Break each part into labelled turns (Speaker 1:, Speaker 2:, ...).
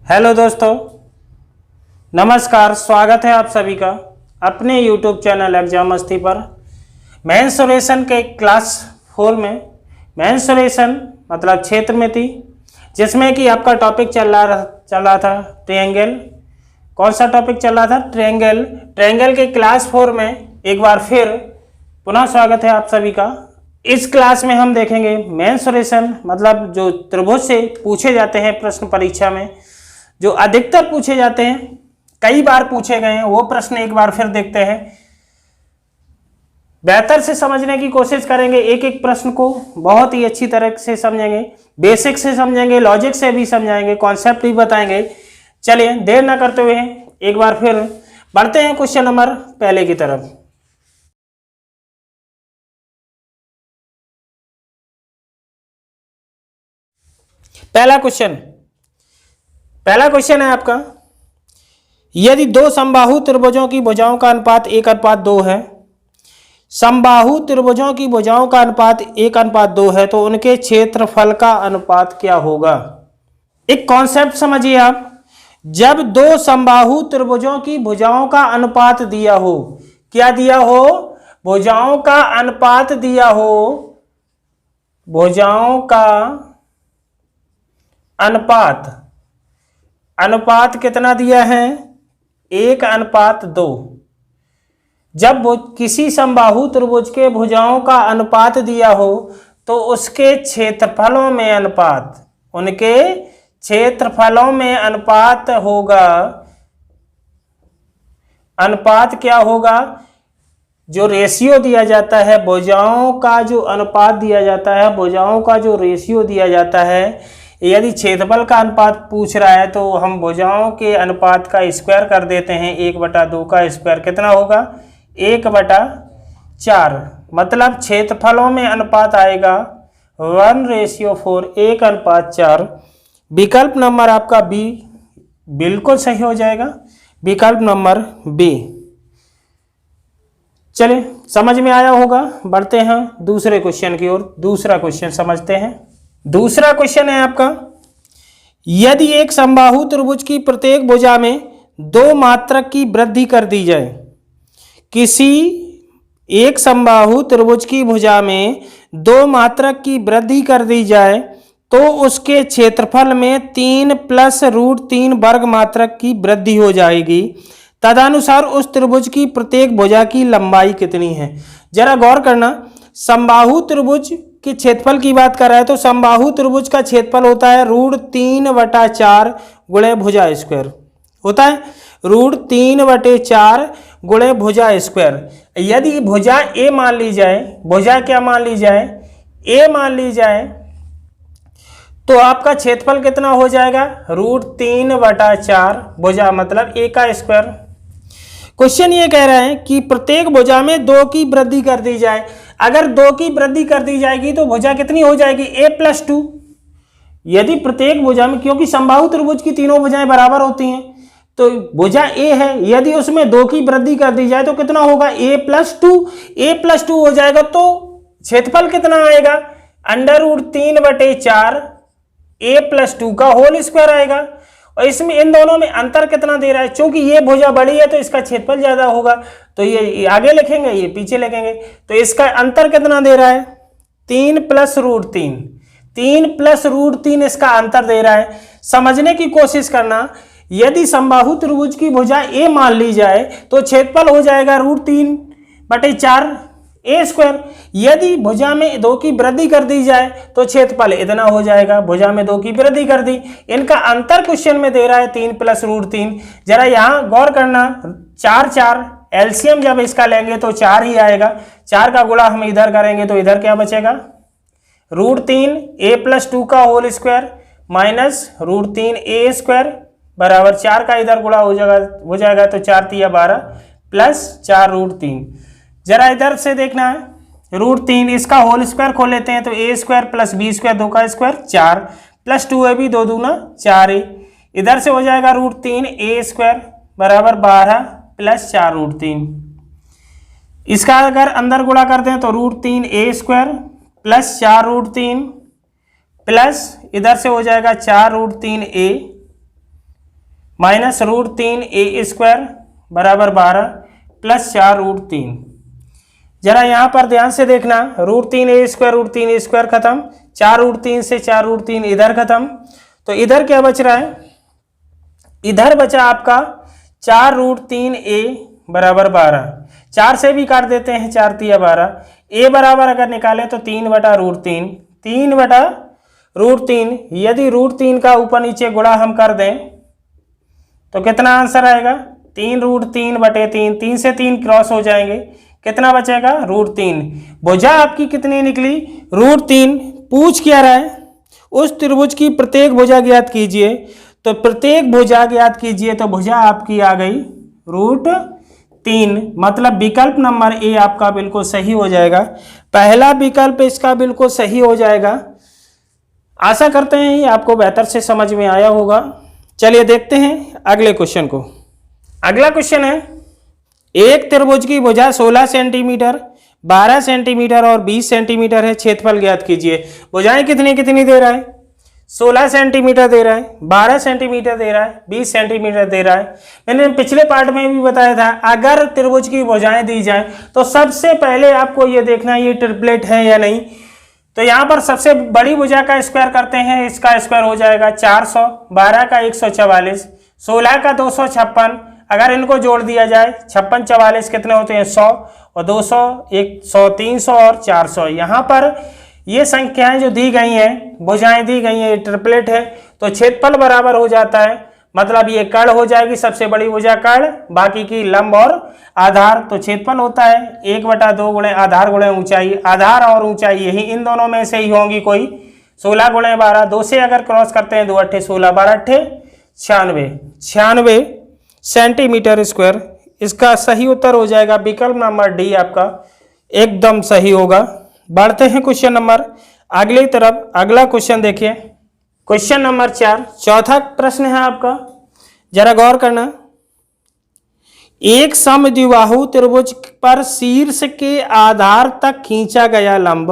Speaker 1: Hello दोस्तों, नमस्कार। स्वागत है आप सभी का अपने YouTube चैनल एग्जाम मस्ती पर। मेंस सॉल्यूशन के क्लास 4 में मेंस सॉल्यूशन मतलब क्षेत्र में थी, जिसमें कि आपका टॉपिक चल रहा था ट्रायंगल। कौन सा टॉपिक चल रहा था? ट्रायंगल के क्लास 4 में एक बार फिर पुनः स्वागत है आप सभी का। इस क्लास में हम देखेंगे मेंस सॉल्यूशन मतलब जो त्रिभुज से पूछे जाते हैं प्रश्न परीक्षा में, जो अधिकतर पूछे जाते हैं, कई बार पूछे गए हैं, वो प्रश्न एक बार फिर देखते हैं। बेहतर से समझने की कोशिश करेंगे, एक एक प्रश्न को बहुत ही अच्छी तरह से समझेंगे, बेसिक से समझेंगे, लॉजिक से भी समझाएंगे, कॉन्सेप्ट भी बताएंगे। चलिए देर ना करते हुए एक बार फिर बढ़ते हैं क्वेश्चन नंबर पहले की तरफ। पहला क्वेश्चन है आपका, यदि दो समबाहु त्रिभुजों की भुजाओं का अनुपात 1:2 है, समबाहु त्रिभुजों की भुजाओं का अनुपात 1:2 है, तो उनके क्षेत्रफल का अनुपात क्या होगा? एक कॉन्सेप्ट समझिए आप। जब दो समबाहु त्रिभुजों की भुजाओं का अनुपात दिया हो, क्या दिया हो? भुजाओं का अनुपात दिया हो। भुजाओं का अनुपात कितना दिया है? 1:2। जब किसी समबाहु त्रिभुज के भुजाओं का अनुपात दिया हो तो उसके क्षेत्रफलों में अनुपात, उनके क्षेत्रफलों में अनुपात होगा। अनुपात क्या होगा? जो रेशियो दिया जाता है, भुजाओं का जो अनुपात दिया जाता है, भुजाओं का जो रेशियो दिया जाता है, यदि क्षेत्रफल का अनुपात पूछ रहा है तो हम भुजाओं के अनुपात का स्क्वायर कर देते हैं। 1/2 का स्क्वायर कितना होगा? 1/4। मतलब क्षेत्रफलों में अनुपात आएगा 1:4, 1:4। विकल्प नंबर आपका बी बिल्कुल सही हो जाएगा, विकल्प नंबर बी। चलिए समझ में आया होगा। बढ़ते हैं दूसरे क्वेश्चन की ओर। दूसरा क्वेश्चन समझते हैं। दूसरा क्वेश्चन है आपका, यदि एक समबाहु त्रिभुज की प्रत्येक भुजा में 2 मात्रक की वृद्धि कर दी जाए, किसी एक समबाहु त्रिभुज की भुजा में 2 मात्रक की वृद्धि कर दी जाए तो उसके क्षेत्रफल में 3 + √3 वर्ग मात्रक की वृद्धि हो जाएगी। तदनुसार उस त्रिभुज की प्रत्येक भुजा की लंबाई कितनी है? जरा गौर करना। समबाहु त्रिभुज के क्षेत्रफल की बात कर रहा है तो समबाहु त्रिभुज का क्षेत्रफल होता है √3/4 गुणे भुजा स्क्वायर होता है, √3/4 गुणे भुजा स्क्वायर। यदि भुजा ए मान ली जाए, भुजा क्या मान ली जाए? ए मान ली जाए, तो आपका क्षेत्रफल कितना हो जाएगा? √3/4 भुजा मतलब ए का स्क्वायर। क्वेश्चन ये कह रहे हैं कि प्रत्येक भुजा में 2 की वृद्धि कर दी जाए। अगर 2 की वृद्धि कर दी जाएगी तो भुजा कितनी हो जाएगी? a+2। यदि प्रत्येक भुजा में, क्योंकि समबाहु त्रिभुज की तीनों भुजाएं बराबर होती हैं, तो भुजा a है, यदि उसमें 2 की वृद्धि कर दी जाए तो कितना होगा? a+2। a+2 हो जाएगा तो क्षेत्रफल कितना आएगा? √3/4 a+2 का होल स्क्वायर आएगा। और इसमें इन दोनों में अंतर कितना दे रहा है? क्योंकि ये भुजा बड़ी है तो इसका क्षेत्रफल ज्यादा होगा, तो ये आगे लिखेंगे, ये पीछे लिखेंगे, तो इसका अंतर कितना दे रहा है? 3 + √3। 3 + √3 इसका अंतर दे रहा है। समझने की कोशिश करना। यदि समबाहु त्रिभुज की भुजा ए मान ली जाए तो क्षेत्रफल हो जाएगा √3/4 a²। यदि भुजा में 2 की वृद्धि कर दी जाए तो क्षेत्रफल इतना हो जाएगा। भुजा में 2 की वृद्धि कर दी, इनका अंतर क्वेश्चन में दे रहा है 3 + √3। जरा यहां गौर करना, 4 एलसीएम जब इसका लेंगे तो 4 ही आएगा। 4 का गुणा हम इधर करेंगे तो इधर क्या बचेगा? √3 a+2 का होल स्क्वायर माइनस √3 a² बराबर 4 का इधर गुणा हो जाएगा तो 4 × 12 + 4 √3। जरा इधर से देखना है, √3 इसका होल स्क्वायर खोल लेते हैं तो a² + b² 2 का स्क्वायर 4 + 2ab 2 दूना 4a। इधर से हो जाएगा √3 a² बराबर 12 + 4 √3। इसका अगर अंदर गुणा करते हैं तो √3 a² + 4 √3 प्लस इधर से हो जाएगा 4 √3 a माइनस √3a² बराबर 12 प्लस 4√3। जरा यहाँ पर ध्यान से देखना, √3a² खत्म, 4√3 से 4√3 इधर खत्म, तो इधर क्या बच रहा है? इधर बचा आपका 4√3a बराबर 12। 4 से भी काट देते हैं, 4 तिया 12। a बराबर अगर निकालें तो 3/√3, 3/√3। यदि √3 का ऊपर नीचे गुणा हम कर दें तो कितना आंसर आएगा? 3√3/3। 3 से 3 क्रॉस हो जाएंगे, कितना बचेगा? √3। भुजा आपकी कितनी निकली? √3। पूछ क्या रहा है? उस त्रिभुज की प्रत्येक भुजा ज्ञात कीजिए, तो प्रत्येक भुजा ज्ञात कीजिए, तो भुजा आपकी आ गई √3। मतलब विकल्प नंबर ए आपका बिल्कुल सही हो जाएगा। पहला विकल्प इसका बिल्कुल सही हो जाएगा। आशा करते हैं ये आपको बेहतर से समझ में आया होगा। चलिए देखते हैं अगले क्वेश्चन को। अगला क्वेश्चन है, एक त्रिभुज की भुजा 16 सेंटीमीटर, 12 सेंटीमीटर और 20 सेंटीमीटर है, क्षेत्रफल ज्ञात कीजिए। भुजाएं कितनी कितनी दे रहा है? 16 सेंटीमीटर दे रहा है, 12 सेंटीमीटर दे रहा है, 20 सेंटीमीटर दे रहा है। मैंने पिछले पार्ट में भी बताया था, अगर त्रिभुज की भुजाएं दी जाएं तो सबसे पहले आपको ये देखना ये ट्रिपलेट है या नहीं। तो यहाँ पर सबसे बड़ी भुजा का स्क्वायर करते हैं, इसका स्क्वायर हो जाएगा 400, 12 का 144, 16 का 256। अगर इनको जोड़ दिया जाए 56 44 कितने होते हैं? 100 और 200 100 300 और 400। यहाँ पर ये संख्याएं जो दी गई हैं, भुजाएं दी गई हैं, ये ट्रिपलेट है, तो क्षेत्रफल बराबर हो जाता है। मतलब ये कर्ण हो जाएगी, सबसे बड़ी भुजा कर्ण, बाकी की लंब और आधार। तो क्षेत्रफल होता है 1/2 गुणे आधार गुणे ऊंचाई। आधार और ऊंचाई यही इन दोनों में से ही होंगी कोई। 16 गुणे 12, 2 से अगर क्रॉस करते हैं 2 अट्ठे 16, 12 अट्ठे 96 सेंटीमीटर स्क्वायर। इसका सही उत्तर हो जाएगा विकल्प नंबर डी, आपका एकदम सही होगा। बढ़ते हैं क्वेश्चन नंबर अगली तरफ। अगला क्वेश्चन देखिए, क्वेश्चन नंबर 4, चौथा प्रश्न है आपका, जरा गौर करना। एक समद्विबाहु त्रिभुज पर शीर्ष के आधार तक खींचा गया लंब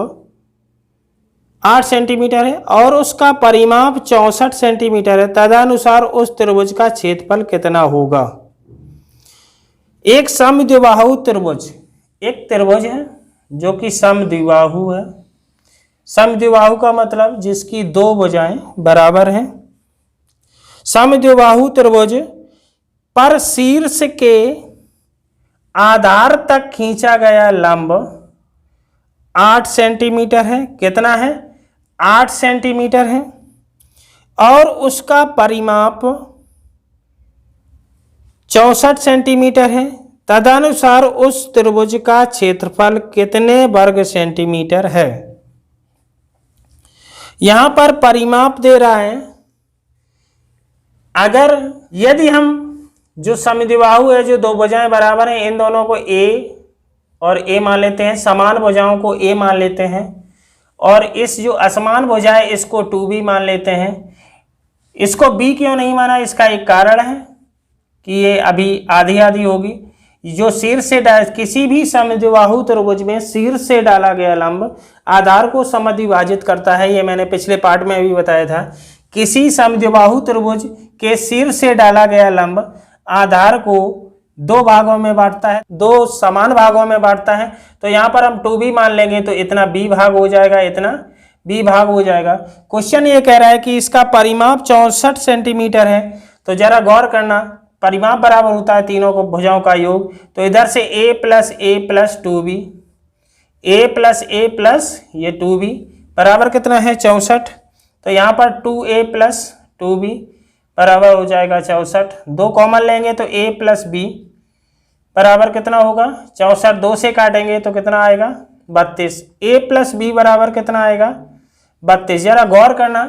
Speaker 1: 8 सेंटीमीटर है और उसका परिमाप 64 सेंटीमीटर है, तदनुसार उस त्रिभुज का क्षेत्रफल कितना होगा? एक समद्विबाहु त्रिभुज, एक त्रिभुज है जो कि समद्विबाहु है। समद्विबाहु का मतलब जिसकी दो भुजाएं बराबर हैं। समद्विबाहु त्रिभुज पर शीर्ष के आधार तक खींचा गया लंब 8 सेंटीमीटर है। कितना है? 8 सेंटीमीटर है और उसका परिमाप 64 सेंटीमीटर है। तदनुसार उस त्रिभुज का क्षेत्रफल कितने वर्ग सेंटीमीटर है? यहां पर परिमाप दे रहा है। अगर यदि हम जो समद्विबाहु है, जो दो भुजाएं बराबर हैं, इन दोनों को ए और ए मान लेते हैं, समान भुजाओं को ए मान लेते हैं, और इस जो असमान भुजा है इसको 2b मान लेते हैं। इसको b क्यों नहीं माना? इसका एक कारण है कि ये अभी आधी आधी होगी। जो शीर्ष से किसी भी समद्विबाहु त्रिभुज में शीर्ष से डाला गया लंब आधार को समद्विभाजित करता है। ये मैंने पिछले पार्ट में भी बताया था। किसी समद्विबाहु त्रिभुज के शीर्ष से डाला गया लंब आधार को दो भागों में बांटता है, दो समान भागों में बांटता है। तो यहाँ पर हम 2b मान लेंगे तो इतना b भाग हो जाएगा, इतना b भाग हो जाएगा। क्वेश्चन ये कह रहा है कि इसका परिमाप 64 सेंटीमीटर है। तो जरा गौर करना, परिमाप बराबर होता है तीनों को भुजाओं का योग। तो इधर से a plus a plus 2b, a plus a plus ये 2b बराबर कितना है? 64। तो यहाँ पर 2a प्लस 2b बराबर हो जाएगा 64। 2 कॉमन लेंगे तो a प्लस b बराबर कितना होगा? 64। 2 से काटेंगे तो कितना आएगा? 32। a प्लस b बराबर कितना आएगा? 32। जरा गौर करना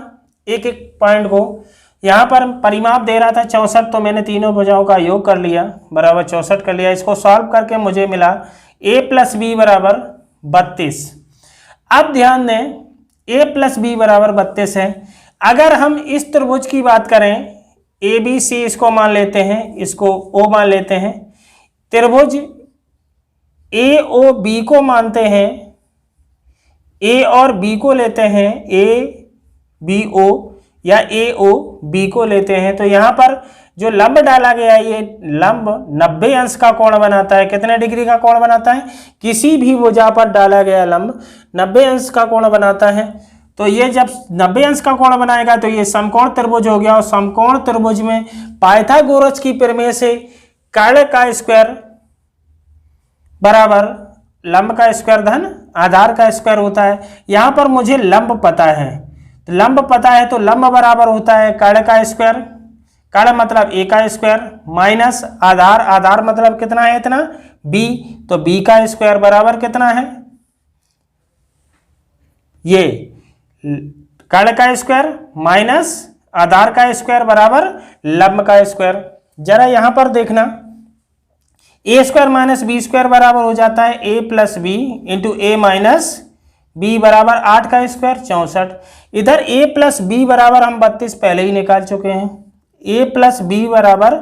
Speaker 1: एक एक पॉइंट को। यहाँ पर परिमाप दे रहा था 64, तो मैंने तीनों भुजाओं का योग कर लिया, बराबर 64 कर लिया। इसको सॉल्व करके मुझे मिला a प्लस b बराबर 32। अब ध्यान दें, a प्लस b बराबर 32 है। अगर हम इस त्रिभुज की बात करें, ए बी सी इसको मान लेते हैं, इसको o मान लेते हैं। त्रिभुज ए ओ बी को मानते हैं, a और b को लेते हैं, a b o, या ए ओ बी को लेते हैं तो यहाँ पर जो लंब डाला गया है ये लंब 90 अंश का कोण बनाता है। कितने डिग्री का कोण बनाता है? किसी भी भुजा पर डाला गया लंब 90 अंश का कोण बनाता है। तो ये जब 90 अंश का कोण बनाएगा तो ये समकोण त्रिभुज हो गया। और समकोण त्रिभुज में पाइथागोरस की प्रमेय से कर्ण का स्क्वायर बराबर लंब का स्क्वायर धन आधार का स्क्वायर होता है। यहाँ पर मुझे लंब पता है, तो लंब पता है तो लंब बराबर होता है कर्ण का स्क्वायर, कर्ण मतलब ए का स्क्वायर माइनस आधार, आधार मतलब कितना है? इतना बी, तो बी का स्क्वायर बराबर कितना है? ये कर्ण का स्क्वायर माइनस आधार का स्क्वायर बराबर लंब का स्क्वायर। जरा यहां पर देखना, ए स्क्वायर माइनस बी स्क्वायर बराबर हो जाता है ए प्लस बी इंटू ए माइनस बी बराबर 8 का स्क्वायर 64। इधर ए प्लस बी बराबर हम 32 पहले ही निकाल चुके हैं, ए प्लस बी बराबर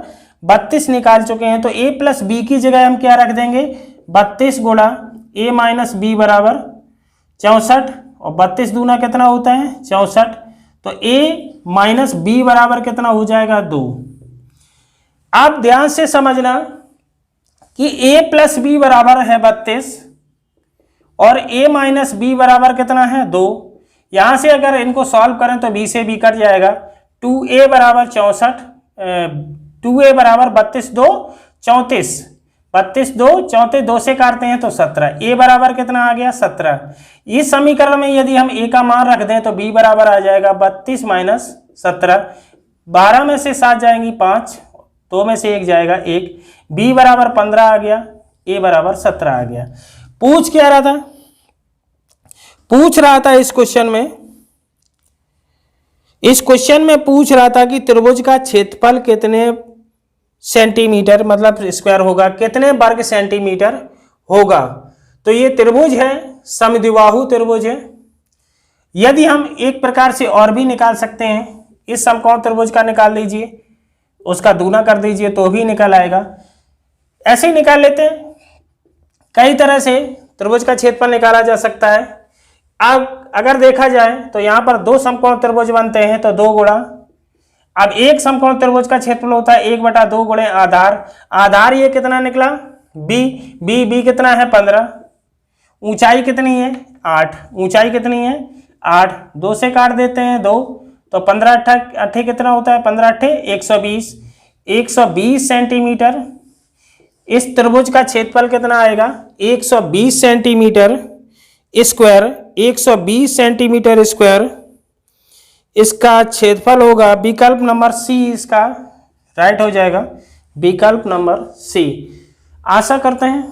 Speaker 1: 32 निकाल चुके हैं। तो ए प्लस बी की जगह हम क्या रख देंगे? 32 गुणा ए माइनस बी बराबर 64 और 32 दूना कितना होता है? 64। तो ए माइनस बी बराबर कितना हो जाएगा? 2। आप ध्यान से समझना कि ए प्लस बी बराबर है 32 और ए माइनस बी बराबर कितना है? 2। यहां से अगर इनको सॉल्व करें तो बी से बी कट जाएगा। 2a बराबर 64, 2a बराबर 32 2 34, 32 2 34 2 से काटते हैं तो 17। a बराबर कितना आ गया? 17। इस समीकरण में यदि हम a का मान रख दें तो b बराबर आ जाएगा 32 माइनस 17। 12 में से 7 जाएंगी 5, 2 में से 1 जाएगा 1, b बराबर 15 आ गया, a बराबर 17 आ गया। पूछ क्या रहा था? पूछ रहा था इस क्वेश्चन में पूछ रहा था कि त्रिभुज का क्षेत्रफल कितने सेंटीमीटर मतलब स्क्वायर होगा, कितने वर्ग सेंटीमीटर होगा। तो ये त्रिभुज है, समद्विबाहु त्रिभुज है। यदि हम एक प्रकार से और भी निकाल सकते हैं, इस समकोण त्रिभुज का निकाल लीजिए, उसका दूना कर दीजिए तो भी निकल आएगा। ऐसे ही निकाल लेते हैं। कई तरह से त्रिभुज का क्षेत्रफल निकाला जा सकता है। अब अगर देखा जाए तो यहाँ पर 2 समकोण त्रिभुज बनते हैं तो 2 गुणा, अब एक समकोण त्रिभुज का क्षेत्रफल होता है 1/2 गुणे आधार। आधार ये कितना निकला? बी कितना है? 15। ऊंचाई कितनी है? 8। ऊंचाई कितनी है? 8। 2 से काट देते हैं 2, तो 15 अट्ठे कितना होता है? 15 अट्ठे 120। 120 सेंटीमीटर। इस त्रिभुज का क्षेत्रफल कितना आएगा? 120 सेंटीमीटर स्क्वायर, 120 सेंटीमीटर स्क्वायर इसका क्षेत्रफल होगा। विकल्प नंबर सी इसका राइट हो जाएगा, विकल्प नंबर सी। आशा करते हैं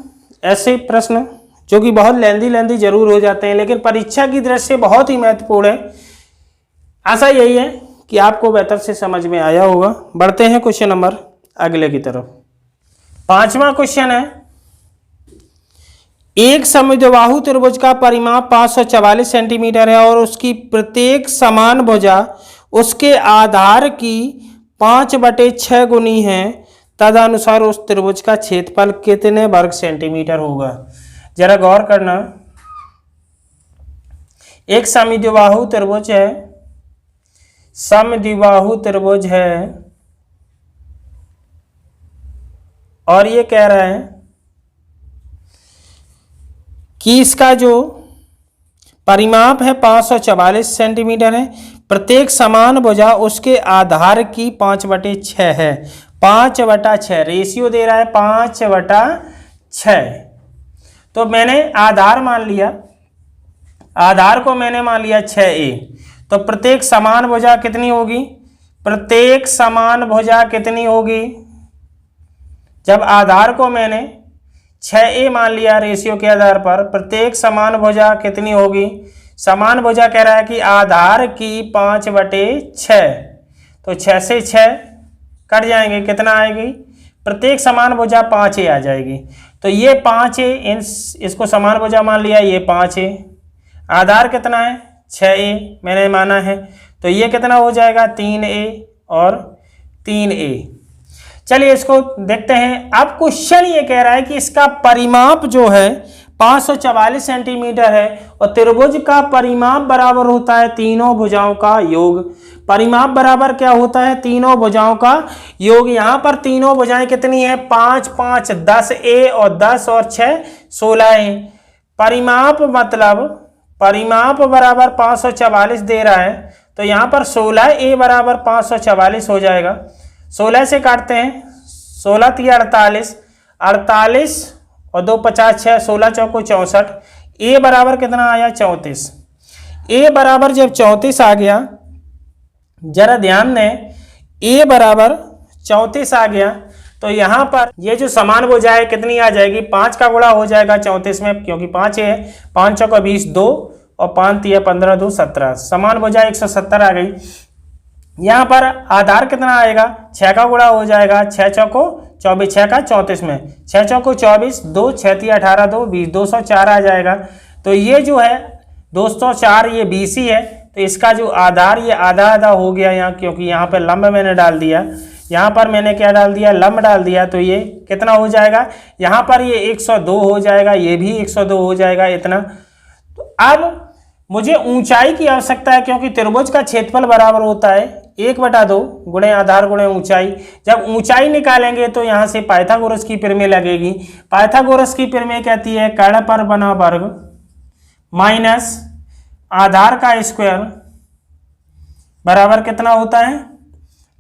Speaker 1: ऐसे प्रश्न जो कि बहुत लेंदी जरूर हो जाते हैं लेकिन परीक्षा की दृष्टि से बहुत ही महत्वपूर्ण है। आशा यही है कि आपको बेहतर से समझ में आया होगा। बढ़ते हैं क्वेश्चन नंबर अगले की तरफ। 5वां क्वेश्चन है, एक समद्विबाहु त्रिभुज का परिमाप 544 सेंटीमीटर है और उसकी प्रत्येक समान भुजा उसके आधार की 5/6 गुनी है। तदनुसार उस त्रिभुज का क्षेत्रफल कितने वर्ग सेंटीमीटर होगा। जरा गौर करना, एक समद्विबाहु त्रिभुज है, समद्विबाहु त्रिभुज है और ये कह रहा है कि इसका जो परिमाप है 544 सेंटीमीटर है, प्रत्येक समान भुजा उसके आधार की 5/6 है। 5/6 रेशियो दे रहा है 5/6। तो मैंने आधार मान लिया, आधार को मैंने मान लिया 6a। तो प्रत्येक समान भुजा कितनी होगी? प्रत्येक समान भुजा कितनी होगी? जब आधार को मैंने 6a मान लिया रेशियो के आधार पर, प्रत्येक समान भुजा कितनी होगी? समान भुजा कह रहा है कि आधार की 5/6, तो 6 से 6 कट जाएंगे, कितना आएगी? प्रत्येक समान भुजा 5a आ जाएगी। तो ये 5a, इसको समान भुजा मान लिया, ये 5a। आधार कितना है? 6a मैंने माना है, तो ये कितना हो जाएगा? 3a और 3a। चलिए इसको देखते हैं। अब क्वेश्चन ये कह रहा है कि इसका परिमाप जो है 544 सेंटीमीटर है और त्रिभुज का परिमाप बराबर होता है तीनों भुजाओं का योग। परिमाप बराबर क्या होता है? तीनों भुजाओं का योग। यहां पर तीनों भुजाएं कितनी है? 5 5 10 ए और 10 और 6 16 है। परिमाप मतलब परिमाप बराबर 544 दे रहा है, तो यहां पर 16 ए बराबर 544 हो जाएगा। 16 से काटते हैं, 16 3 48, 48 और 2 50 6, 16 चौको 64। ए बराबर कितना आया? 34। ए बराबर जब 34 आ गया, जरा ध्यान दें, ए बराबर 34 आ गया तो यहां पर ये जो समान भुजाएं कितनी आ जाएगी? 5 का गुणा हो जाएगा 34 में, क्योंकि 5 है। 5 चौको 20, 2 और 5 3 15 2 17। समान भुजाएं 170 आ गई। यहाँ पर आधार कितना आएगा? 6 का गुणा हो जाएगा, 6 चौको 24, 6 का 34 में, 6 चौको 24, 2 6 3 18 2 20, 204 आ जाएगा। तो ये जो है 204 ये BC है, तो इसका जो आधार ये आधा आधा हो गया यहाँ, क्योंकि यहाँ पर लंब मैंने डाल दिया, यहाँ पर मैंने क्या डाल दिया? लंब डाल दिया। तो ये कितना हो जाएगा? यहाँ पर ये 102 हो जाएगा, ये भी 102 हो जाएगा इतना। तो अब मुझे ऊंचाई की आवश्यकता है, क्योंकि त्रिभुज का क्षेत्रफल बराबर होता है 1/2 गुणे आधार गुणे ऊंचाई। जब ऊंचाई निकालेंगे तो यहाँ से पाइथागोरस की प्रमेय लगेगी। पाइथागोरस की प्रमेय कहती है कर्ण पर बना वर्ग माइनस आधार का स्क्वायर बराबर कितना होता है?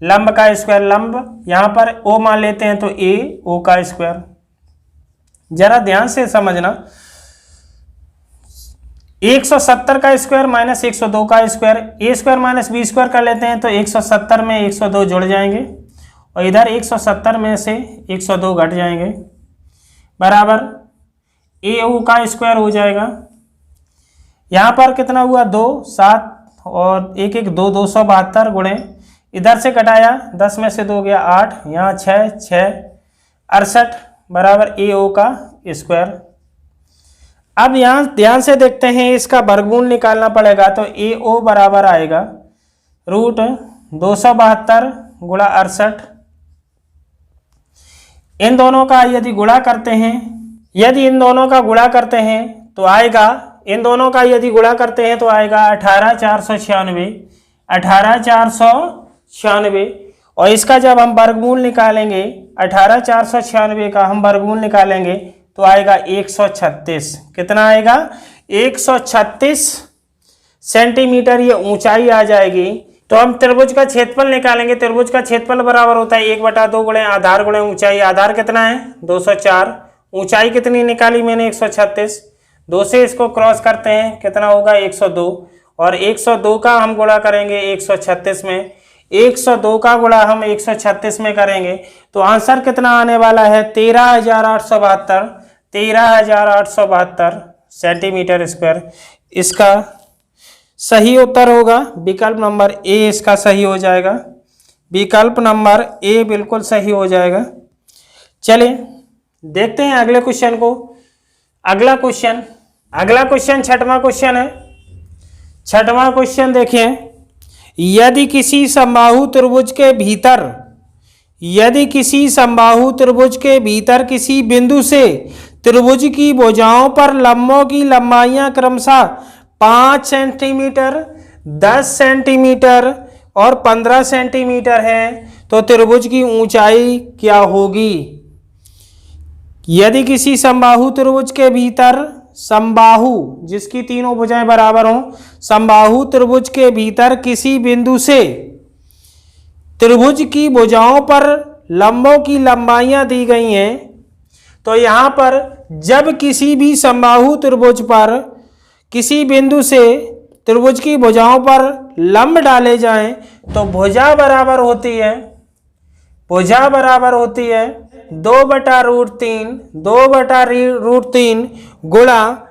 Speaker 1: लंब का स्क्वायर। लंब यहाँ पर ओ मान लेते हैं, तो ए ओ का स्क्वायर। जरा ध्यान से समझना, 170 का स्क्वायर माइनस 102 का स्क्वायर, ए स्क्वायर माइनस बी स्क्वायर कर लेते हैं, तो 170 में 102 जुड़ जाएंगे और इधर 170 में से 102 घट जाएंगे, बराबर ए ओ का स्क्वायर हो जाएगा। यहाँ पर कितना हुआ? 2 7 और 1 1 2 272 गुणे, इधर से घटाया 10 में से 2 गया 8, यहाँ 6 6 68 बराबर ए ओ का स्क्वायर। अब यहाँ ध्यान से देखते हैं, इसका वर्गमूल निकालना पड़ेगा, तो ए ओ बराबर आएगा रूट 272 गुणा 68। इन दोनों का यदि गुणा करते हैं, यदि इन दोनों का गुणा करते हैं तो आएगा, इन दोनों का यदि गुणा करते हैं तो आएगा 18496, 18496। और इसका जब हम वर्गमूल निकालेंगे, 18496 का हम वर्गमूल निकालेंगे तो आएगा 136। कितना आएगा? 136 सेंटीमीटर ये ऊंचाई आ जाएगी। तो हम त्रिभुज का क्षेत्रफल निकालेंगे। त्रिभुज का क्षेत्रफल बराबर होता है 1/2 गुणे आधार गुणे ऊंचाई। आधार कितना है? 204। ऊंचाई कितनी निकाली मैंने? 136। 2 से इसको क्रॉस करते हैं, कितना होगा? 102। और 102 का हम गुणा करेंगे 136 में, 102 का गुणा हम 136 में करेंगे तो आंसर कितना आने वाला है? 13,872, 13,872 सेंटीमीटर स्क्वायर। इसका सही उत्तर होगा विकल्प नंबर ए, इसका सही हो जाएगा। विकल्प नंबर ए बिल्कुल सही हो जाएगा। चलिए देखते हैं अगले क्वेश्चन को। अगला क्वेश्चन छठवां क्वेश्चन है। छठवां क्वेश्चन देखिए, यदि किसी समबाहु त्रिभुज के भीतर, यदि किसी समबाहु त्रिभुज के भीतर किसी बिंदु से त्रिभुज की भुजाओं पर लंबों की लंबाइयां क्रमशः 5 सेंटीमीटर, 10 सेंटीमीटर और 15 सेंटीमीटर है, तो त्रिभुज की ऊंचाई क्या होगी? यदि किसी समबाहु त्रिभुज के भीतर, समबाहु जिसकी तीनों भुजाएं बराबर हों, समबाहु त्रिभुज के भीतर किसी बिंदु से त्रिभुज की भुजाओं पर लंबों की लंबाइयां दी गई हैं, तो यहां पर जब किसी भी समबाहु त्रिभुज पर किसी बिंदु से त्रिभुज की भुजाओं पर लंब डाले जाएं तो भुजा बराबर होती है, भुजा बराबर होती है 2/√3, 2/√3 गुणा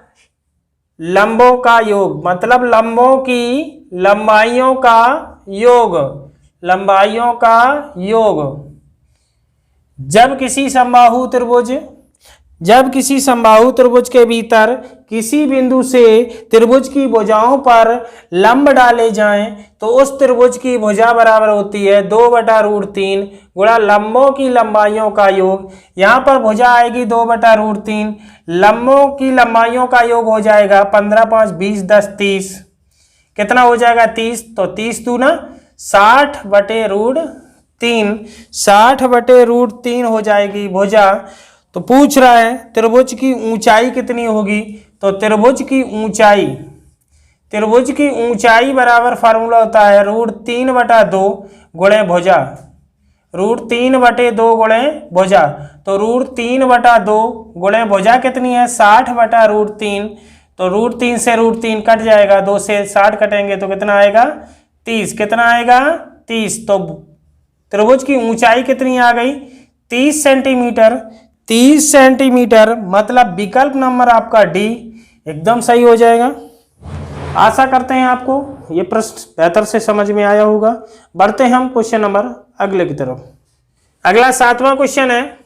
Speaker 1: लंबों का योग, मतलब लंबों की लंबाइयों का योग, लंबाइयों का योग। जब किसी समबाहु त्रिभुज, जब किसी समबाहु त्रिभुज के भीतर किसी बिंदु से त्रिभुज की भुजाओं पर लंब डाले जाएं तो उस त्रिभुज की भुजा बराबर होती है 2/√3 गुणा लंबों की लंबाइयों का योग। यहाँ पर भुजा आएगी 2/√3, लंबों की लंबाइयों का योग हो जाएगा 15, 5, 20, 10, 30। कितना हो जाएगा 30, तो 30 दूना 60/√3, 60/√3 हो जाएगी भुजा। तो पूछ रहा है त्रिभुज की ऊंचाई कितनी होगी, तो त्रिभुज की ऊंचाई बराबर फार्मूला होता है √3/2 गुणे भुजा, √3/2 गुणे भुजा। तो √3/2 गुणे भुजा कितनी है 60/√3, तो √3 से √3 कट जाएगा, 2 से 60 कटेंगे तो कितना आएगा 30, कितना आएगा 30। तो त्रिभुज की ऊंचाई कितनी आ गई 30 सेंटीमीटर, 30 सेंटीमीटर, मतलब विकल्प नंबर आपका डी एकदम सही हो जाएगा। आशा करते हैं आपको ये प्रश्न बेहतर से समझ में आया होगा। बढ़ते हैं हम क्वेश्चन नंबर अगले की तरफ। अगला 7वां क्वेश्चन है।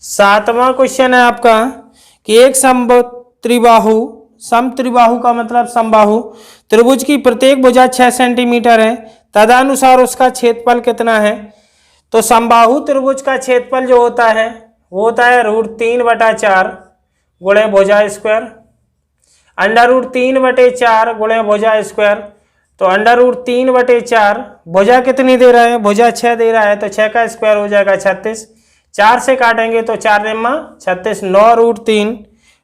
Speaker 1: 7वां क्वेश्चन है आपका कि एक समत्रिबाहु का मतलब समबाहु त्रिभुज की प्रत्येक भुजा 6 सेंटीमीटर है, तदनुसार उसका क्षेत्रफल कितना है। तो समबाहु त्रिभुज का क्षेत्रफल जो होता है वो होता है √3/4 गुणे भुजा स्क्वायर, √3/4 गुणे भुजा स्क्वायर। तो √3/4 भुजा कितनी दे रहा है, भुजा 6 दे रहा है, तो 6 का स्क्वायर हो जाएगा 36, 4 से काटेंगे तो 4 रेमा 36,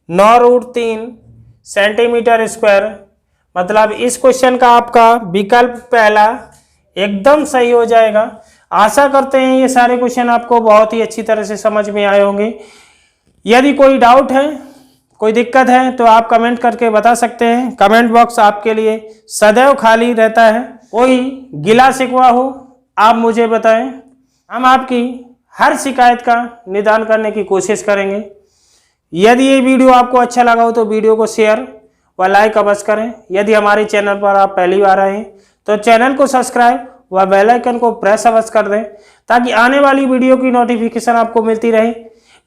Speaker 1: 9√3 सेंटीमीटर स्क्वायर। मतलब इस क्वेश्चन का आपका विकल्प पहला एकदम सही हो जाएगा। आशा करते हैं ये सारे क्वेश्चन आपको बहुत ही अच्छी तरह से समझ में आए होंगे। यदि कोई डाउट है, कोई दिक्कत है तो आप कमेंट करके बता सकते हैं। कमेंट बॉक्स आपके लिए सदैव खाली रहता है। कोई गिला शिकवा हो आप मुझे बताएं, हम आपकी हर शिकायत का निदान करने की कोशिश करेंगे। यदि ये वीडियो आपको अच्छा लगा हो तो वीडियो को शेयर व लाइक अवश्य करें। यदि हमारे चैनल पर आप पहली बार आए हैं तो चैनल को सब्सक्राइब व बेल आइकन को प्रेस अवश्य कर दें ताकि आने वाली वीडियो की नोटिफिकेशन आपको मिलती रहे।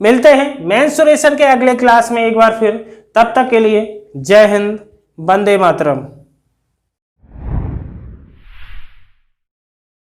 Speaker 1: मिलते हैं मेंसुरेशन के अगले क्लास में एक बार फिर। तब तक के लिए जय हिंद, वंदे मातरम।